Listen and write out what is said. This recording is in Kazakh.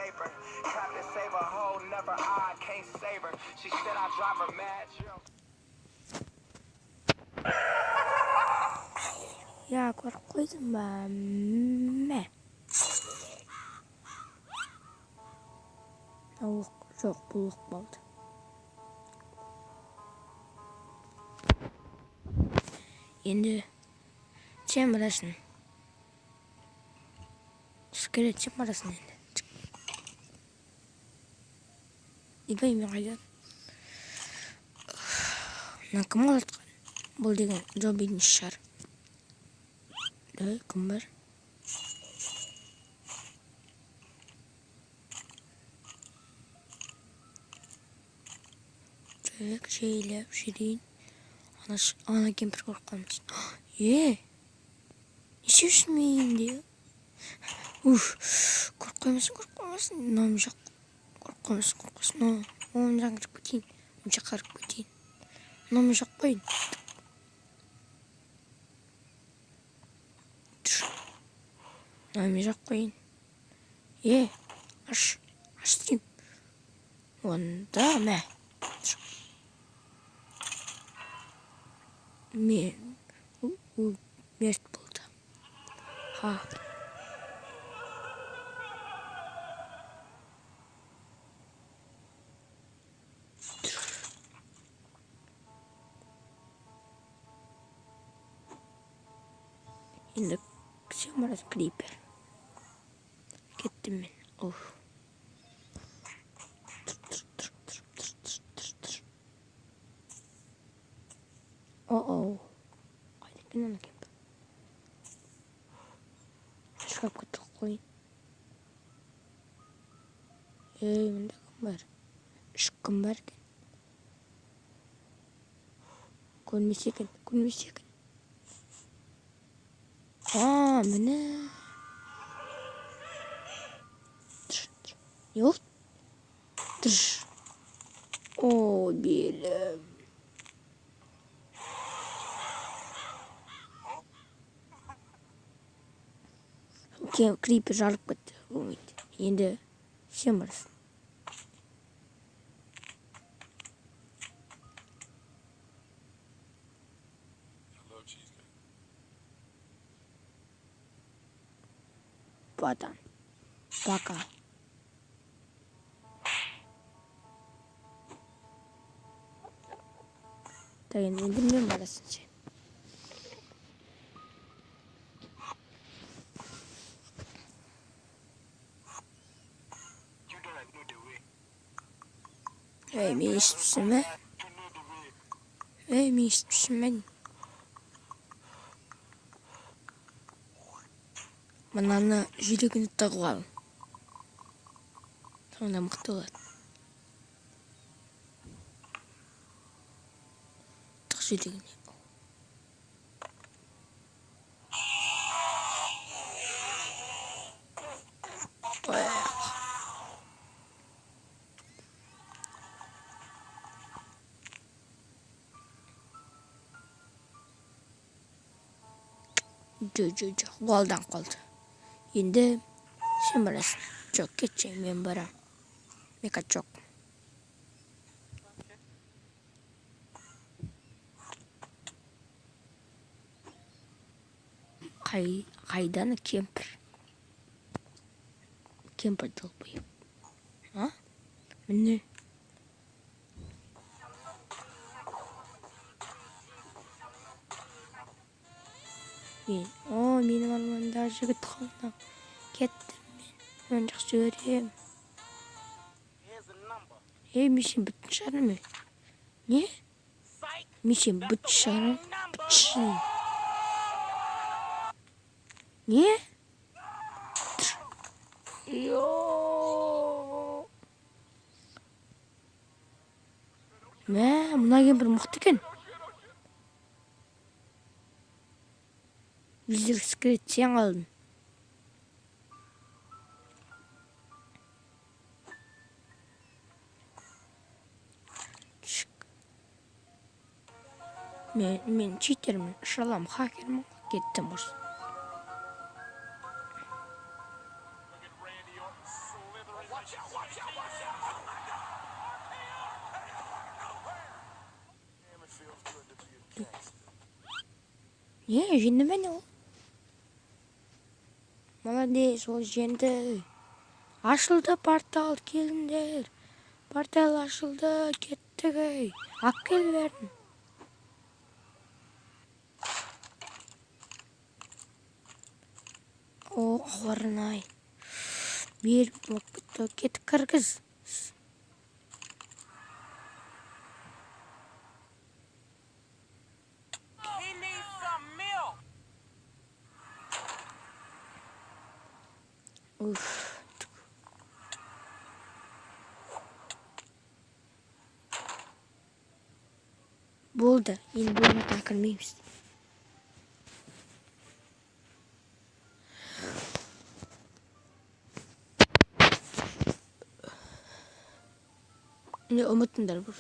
paper. Tried to save a hoe, never I can't save her. She said I drive her mad. Ya korkuydum ben. Çok buluk oldu. Endi çemberasın. Скорее çemberasın endi. İgayım yağaydı. Nakım olatқан. Бұл деген жобин шығар. Да, кім бар? Так, жайлап жүрейін. Ана кемпір қорқамыз. Неше үшін мен де? Қорқамасын. Мынау жақ. Қорқамасын. Оң жақ кіріп кетейін. Оң жақ кіріп кетейін. Мынау жақ қойын. Мынау жақ қойын. Аштырайын. Онда мә. Мен мерт болды. Енді Семарас Крипер. Кеттім мен. Қайда екен ана кемпір? Шкафқа тығып қойын. Мында кім бар? Үш кім бар екен? Көрмесе екен. Міне. Yok. Белім. Крипер жарып кетті. Енді сен барасың. Пока. Так, енді мен барасың сен. Мен естіпсің. Мынаны жүрегіне тығып ал. Сонда мықты болады. Тық жүрегіне. Жоқ, қолдан қалды. Енді сен барасың. Жоқ, кетші, мен барам. Мека жоқ. Қайданы кемпір? Кемпір долбайып. Міне. Менің арманда жігіт қалды. Кеттім мен. Жақсы көрем. Мешен бүтін шығарым ме? Не? Мешен бүтін шығарым? Бүтін. Не? Мына кемпір мықты екен. Біздер скрет сен қалдың. Мен читермін, шалам хакермін. Кеттім осы. Ne? Şimdi ben o. Молодец, ол женді. Ашылды портал, келіндер. Портал ашылды, кеттік ей. Ақ кел бәрін. О, ауырын-ай. Беріп болып кетті. Кетік кіргіз. He needs some milk. Уф. Болды. Енді бөлмеге кірмейміз. Не ұмыттыңдар бұл.